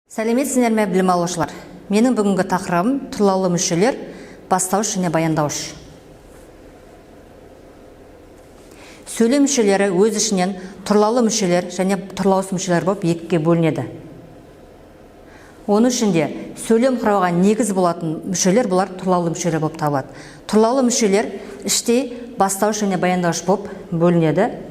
Сәлеметсіздер ме, білім алушылар? Менің бүгінгі тақырыбым тұрлаулы мүшелер, бастауыш және баяндауыш. Сөйлем мүшелері өз ішінен тұрлаулы мүшелер және тұрлаусыз мүшелер болып екіге бөлінеді. Оның ішінде сөйлем құрауға негіз болатын мүшелер бұлар тұрлаулы мүшелер болып табылады. Тұрлаулы мүшелер іштей бастауыш және баяндауыш болып бөлінеді.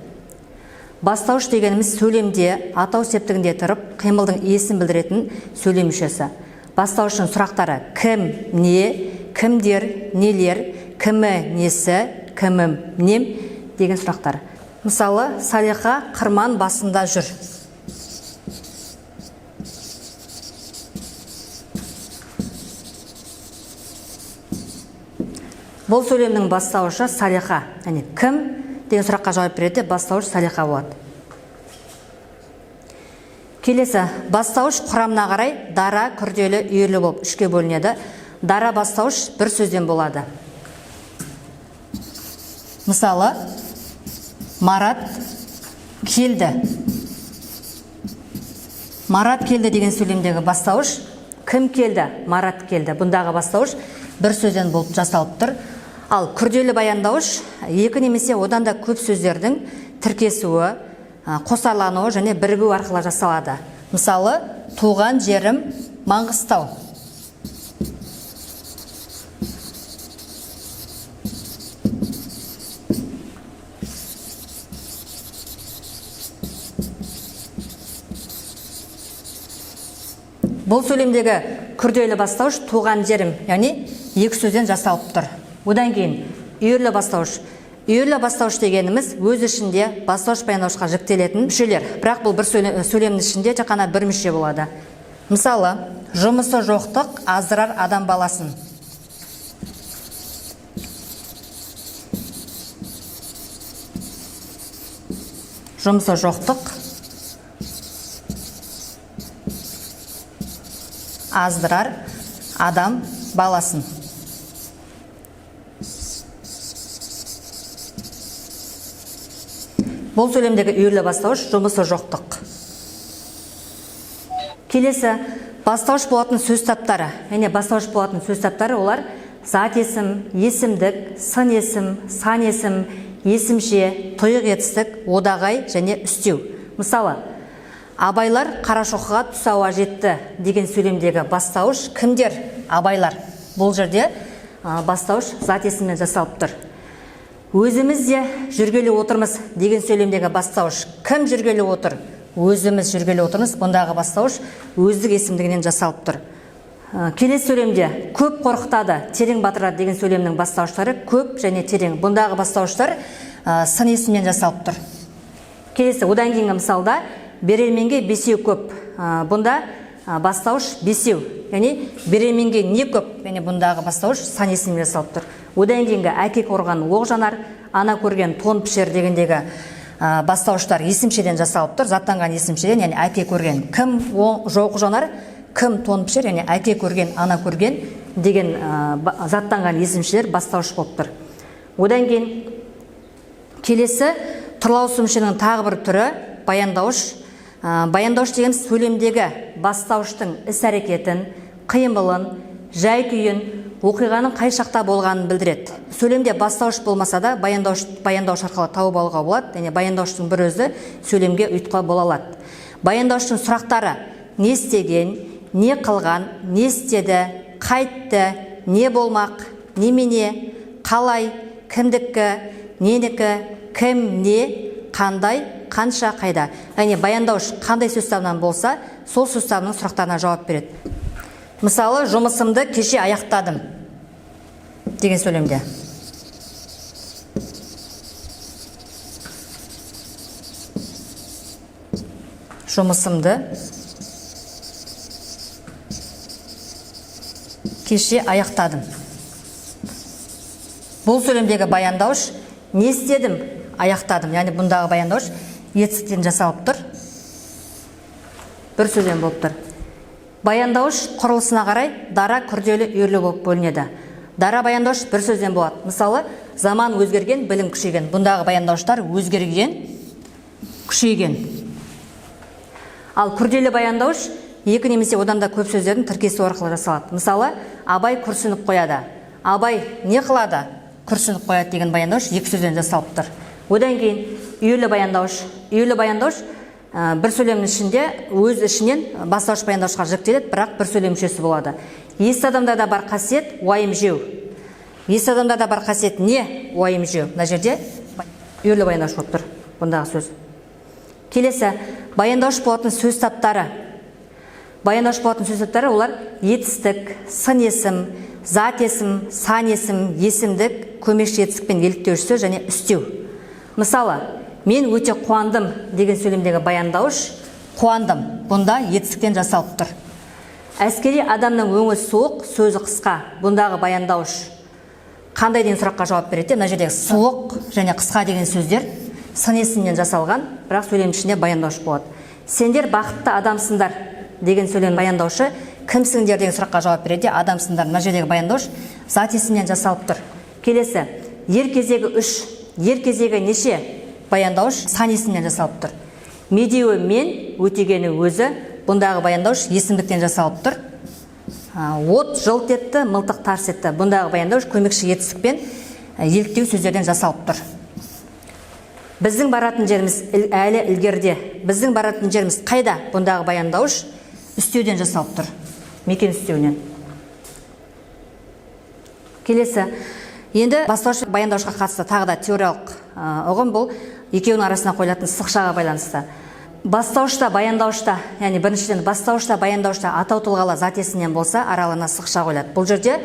Бастауыш дегеніміз сөйлемде атау септігінде тұрып, қимылдың иесін білдіретін сөйлем мүшесі. Бастауыштың сұрақтары кім, не, кімдер, нелер, кімі, несі, кімім, нем деген сұрақтар. Мысалы, Салиха қырман басында жүр. Бұл сөйлемнің бастауышы Салиха, яғни кім деген сұраққа жауап береді, бастауыш Салиха болады. Келесі, бастауыш құрамына қарай дара, күрделі, үйірлі болып үшке бөлінеді. Дара бастауыш бір сөзден болады. Мысалы, Марат келді. Марат келді деген сөйлемдегі бастауыш кім келді? Марат келді. Бұндағы бастауыш бір сөзден болып жасалып тұр. Ал күрделі баяндауыш екі немесе одан да көп сөздердің тіркесуі, қосарлануы және бірігу арқылы жасалады. Мысалы, туған жерім Маңғыстау. Бұл сөйлемдегі күрделі бастауыш туған жерім, яғни екі сөзден жасалып тұр. Одан кейін үйірлі бастауыш. Үйірлі бастауыш дегеніміз өз ішінде бастауыш баяндаушыға жіктелетін мүшелер. Бірақ бұл бір сөйлемнің ішінде тек қана бір мүше болады. Мысалы, жұмысы жоқтық аздырар адам баласын. Жұмысы жоқтық аздырар адам баласын. Бұл сөйлемдегі үйірлі бастауыш жұмысы жоқтық. Келесі, бастауыш болатын сөз таптары. Яғни бастауыш болатын сөз таптары олар зат есім, есімдік, сын есім, сан есім, есімше, тұйық етістік, одағай және үстеу. Мысалы, абайлар Қарашоқыға түс ауа жетті деген сөйлемдегі бастауыш кімдер? Абайлар. Бұл жерде бастауыш зат есіммен жасалып тұр. Өзіміз де жүргелі отырмыз деген сөйлемдегі бастауыш кім жүргелі отыр? Өзіміз жүргелі отырмыз. Бұндағы бастауыш өздік есімдігінен жасалып тұр. Келесі сөйлемде көп қорқытады, терең батырады деген сөйлемнің бастауыштары көп және терең. Бұндағы бастауыштар сын есіммен жасалып тұр. Келесі, одан кейінгі мысалда берерменге бесеу көп. Бұнда бастауыш бесеу. Яғни берерменге не көп? Яғни бұндағы бастауыш сан есіммен жасалып тұр. Одан кейінгі әке көрген оқ жанар, ана көрген тон пішер дегендегі бастауыштар есімшеден жасалып тұр. Заттанған есімшеден, яғни әке көрген кім жоқ жанар, кім тон пішер, яғни әке көрген, ана көрген деген заттанған есімшелер бастауыш болып тұр. Одан кейін келесі тұрлаусыз мүшенің тағы бір түрі баяндауыш. Баяндауыш деген сөйлемдегі бастауыштың іс-әрекетін, қимылын, жай-күйін, оқиғаның қай шақта болғанын білдіреді. Сөйлемде бастауыш болмаса да баяндауыш арқылы тауып алуға болады, және баяндауыштың бір өзі сөйлемге ұйытқы бола алады. Баяндауыштың сұрақтары не істеген, не қылған, не істеді, қайтты, не болмақ, немене, қалай, кімдікі, ненікі, кім, не, қандай, қанша, қайда. Яғни баяндауыш қандай сөз табынан болса, сол сөз табының сұрақтарына жауап береді. Мысалы, жұмысымды кеше аяқтадым деген сөйлемде. Жұмысымды кеше аяқтадым. Бұл сөйлемдегі баяндауыш не істедім? Аяқтадым. Яғни бұндағы баяндауыш етістіктен жасалып тұр. Бір сөзден болып тұр. Баяндауыш құрылысына қарай дара, күрделі, үйірлі болып бөлінеді. Дара баяндауыш бір сөзден болады. Мысалы, заман өзгерген, білім күшейген. Бұндағы баяндауыштар өзгерген, күшейген. Ал күрделі баяндауыш екі немесе одан да көп сөздердің тіркесі арқылы жасалады. Мысалы, Абай күрсініп қояды. Абай не қылады? Күрсініп қояды деген баяндауыш екі сөзден жасалып тұр. Одан кейін үйлі баяндауыш. Үйлі баяндауыш бір сөйлем ішінде өз ішінен бастауыш баяндаушыға жіктеледі, бірақ бір сөйлем мүшесі болады. Есті адамдарда бар қасиет уайым жеу. Есті адамдарда бар қасиет не? Уайым жеу. Мына жерде үйлі баяндауыш болып тұр бұндағы сөз. Келесі, баяндауыш болатын сөз таптары. Баяндауыш болатын сөз таптары олар етістік, сын есім, зат есім, сан есім, есімдік, көмекші етістікпен еліктеуші сөз және үстеу. Мысалы, мен өте қуандым деген сөйлемдегі баяндауыш қуандым. Бұнда етістіктен жасалып тұр. Әскери адамның өңі суық, сөзі қысқа. Бұндағы баяндауыш қандай деген сұраққа жауап береді? Мына жердегі суық және қысқа деген сөздер сын есімнен жасалған, бірақ сөйлем ішінде баяндауыш болады. Сендер бақытты адамсыңдар деген сөйлем баяндаушы кімсіңдер деген сұраққа жауап береді? Адамсыңдар. Мына жердегі баяндауыш зат есімнен жасалып тұр. Келесі, ер кезегі 3, ер кезегі неше? Баяндауыш сан есімнен жасалып тұр. Медеуі мен, өтегені өзі. Бұндағы баяндауыш есімдіктен жасалып тұр. От жылт етті, мылтық тарс етті. Бұндағы баяндауыш көмекші етістікпен еліктеу сөздерден жасалып тұр. Біздің баратын жеріміз әлі ілгерде. Біздің баратын жеріміз қайда? Бұндағы баяндауыш үстеуден жасалып тұр. Мекен үстеуінен. Келесі, енді бастауыш баяндаушыға қатысты тағы да теориялық ұғым бұл екеуінің арасына қойылатын сызықшаға байланысты. Бастауышта, баяндаушта, яғни біріншіден бастауышта, баяндаушта атау тұлғалы зат есімнен болса, араларына сызықша қойылады. Бұл жерде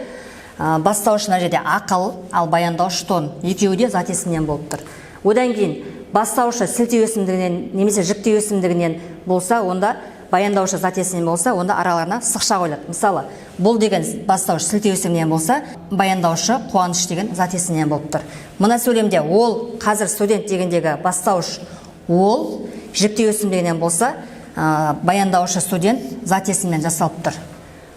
бастауыш мына жерде ақыл, ал баяндауыш тон. Екеуі де зат есімнен болып тұр. Одан кейін бастауышы сілтеу есімдігінен немесе жіктеу есімдігінен болса, онда баяндаушы зат есімнен болса, онда араларына сызықша қойылады. Мысалы, бұл деген бастауыш сілтеу есімінен болса, баяндаушы қуаныш деген зат есімінен болып тұр. Мына сөйлемде ол қазір студент дегендегі бастауыш ол жіктеу есімдігінен болса, баяндаушы студент зат есімімен жасалып тұр.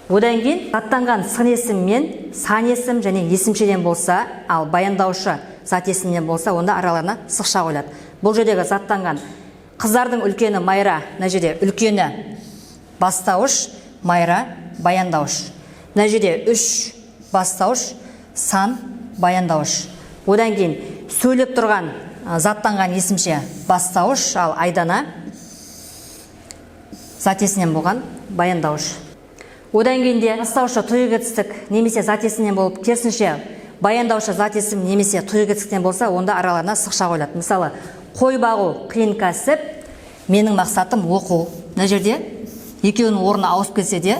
Одан кейін аттанған сын есіммен сан есім және есімшеден болса, ал баяндаушы зат есімінен болса, онда араларына сызықша қойылады. Бұл жердегі заттанған қыздардың үлкені Майра, мына жерде үлкені бастауыш, Майра баяндауыш. Мына жерде 3 бастауыш, сан баяндауыш. Одан кейін сөйлеп тұрған заттанған есімше бастауыш, ал Айдана зат есімінен болған баяндауыш. Одан кейін де бастаушы тұйық етістік немесе зат есімінен болып, керісінше баяндаушы зат есім немесе тұйық етістіктен болса, онда араларына сызықша қойылады. Мысалы, қой бағу қиын кәсіп, менің мақсатым оқу. Мына жерде екеуінің орны ауысып кетсе де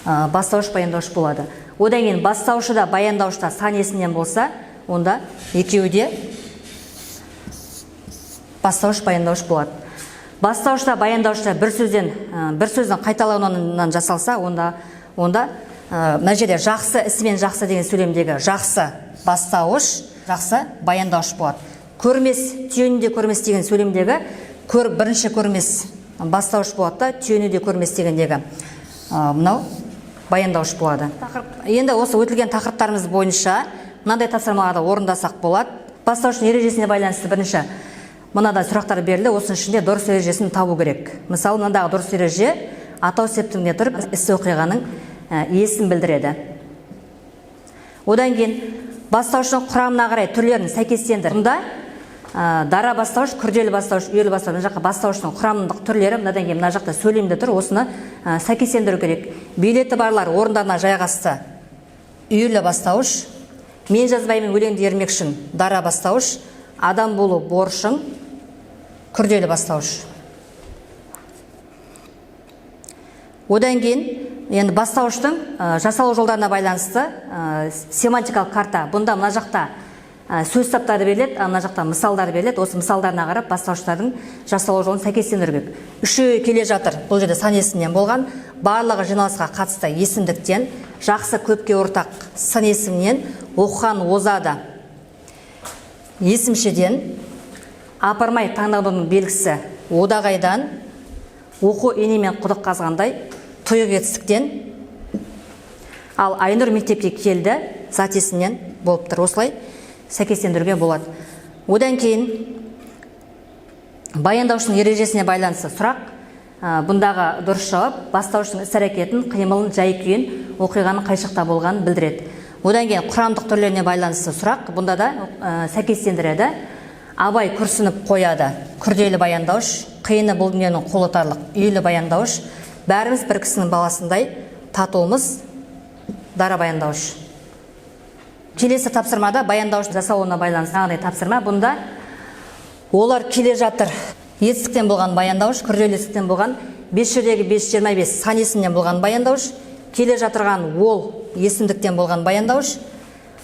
бастауыш баяндауыш болады. Одан кейін бастаушы да баяндауыш та сан есімінен болса, онда екеуі де бастауыш баяндауыш болады. Бастауышта баяндаушта бір сөздің қайталауынан жасалса, онда мына жерде жақсы ісімен жақсы деген сөйлемдегі жақсы бастауыш, жақсы баяндауыш болады. Көрмес, түйенінде көрмес деген сөйлемдегі бірінші көрмес бастауыш болады да, түйенінде көрмес дегендегі мынау баяндауыш болады. Енді осы өтілген тақырыптарымыз бойынша мынандай тапсырмаларды орындасақ болады. Бастауыштың ережесіне байланысты бірінші мынада сұрақтар берілді, осының ішінде дұрыс ережесін табу керек. Мысалы, мынадағы дұрыс ереже атау септігінде тұрып іс оқиғаның иесін білдіреді. Одан кейін бастауыштың құрамына қарай түрлерін сәйкестендір. Мұнда дара бастауыш, күрделі бастауыш, үйелі бастауыш, мына жаққа бастауыштың құрамдық түрлері, мынадан кейін мына жақта сөйлемде тұр, осыны сәйкестендіру керек. Билеті барлар орындарына жайғасты. Үйелі бастауыш, мен жазбаймын өлеңді ермекшін, дара бастауыш, адам болу борышың, күрделі бастауыш. Одан кейін енді бастауыштың жасалу жолдарына байланысты семантикалық карта. Бұнда мына жақта сөз таптары беріледі, мына жақта мысалдар беріледі. Осы мысалдарына қарап бастауыштардың жасалу жолын сәйкестендіру керек. Үшеуі келе жатыр. Бұл жерде сан есімнен болған, барлығы жиналысқа қатысты есімдіктен, жақсы көпке ортақ сын есімнен, оқыған озады есімшеден, апармай таңдаудың белгісі одағайдан, оқу енемен құдық қазғандай тұйық етістіктен, ал Айнұр мектепке келді зат есімнен болып тұр. Осылай сәйкестендіруге болады. Одан кейін баяндаушының ережесіне байланысты сұрақ. Бұндағы дұрыс жауап бастауыштың іс-әрекетін, қимылын, жай-күйін, оқиғаның қай шақта болғанын білдіреді. Одан кейін құрамдық түрлеріне байланысты сұрақ. Бұнда да сәйкестендіреді. Абай күрсініп қояды. Күрделі баяндауыш, қиыны бұл дүниенің қолытарлық, үйлі баяндауыш. Бәріміз бір кісінің баласындай, татуымыз дара баяндауыш. Келесі тапсырмада баяндауыш жасауына байланысты тағыдай тапсырма. Бұнда олар келе жатыр. Етістіктен болған баяндауыш, күрделі етістіктен болған 5 жердегі 525 сан есімнен болған баяндауыш, келе жатырған ол есімдіктен болған баяндауыш,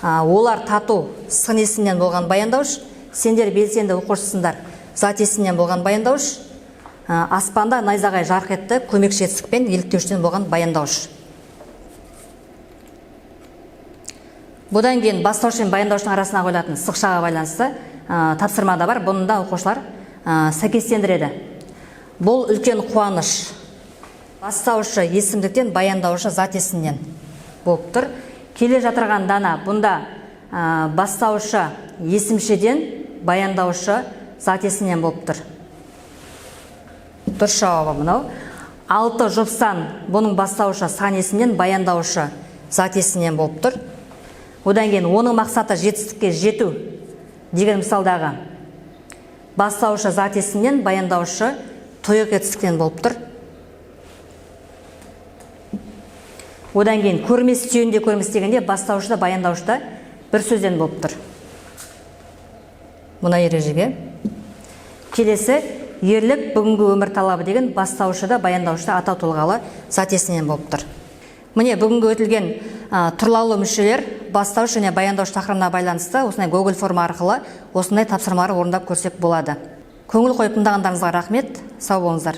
олар тату сын есімнен болған баяндауыш, сендер белсенді оқушысыңдар зат есімнен болған баяндауыш, аспанда найзағай жарқ етті көмекші етістікпен еліктеуіштен болған баяндауыш. Бұдан кейін бастауыш пен баяндауыштың арасына қойылатын сызықшаға байланысты тапсырмада бар. Бұнда оқушылар сәйкестендіреді. Бұл үлкен қуаныш. Бастауышы есімдіктен, баяндауышы зат есімнен болып тұр. Келе жатырған дана. Бұнда бастауышы есімшеден, баяндауышы зат есімнен болып тұр. Дұрыс жауабы мынау. 6 жұпсан. Бұның бастауышы сан есімнен, баяндауышы зат есімнен болып тұр. Одан кейін оның мақсаты жетістікке жету деген мысалдағы бастауышы зат есімнен, баяндауышы тұйық етістіктен болып тұр. Одан кейін көрмес түйінде көрмес дегенде бастаушыда, баяндаушыда бір сөзден болып тұр. Мұна ережеге. Келесі ерлік бүгінгі өмір талабы деген бастаушыда, баяндаушыда атау тұлғалы зат есімнен болып тұр. Міне бүгінгі өтілген тұрлаулы мүшелер бастауыш және баяндауыш тақырыбына байланысты осындай Google форма арқылы осындай тапсырмалар орындап көрсек болады. Көңіл қойып тыңдағандарыңызға рахмет. Сау болыңыздар.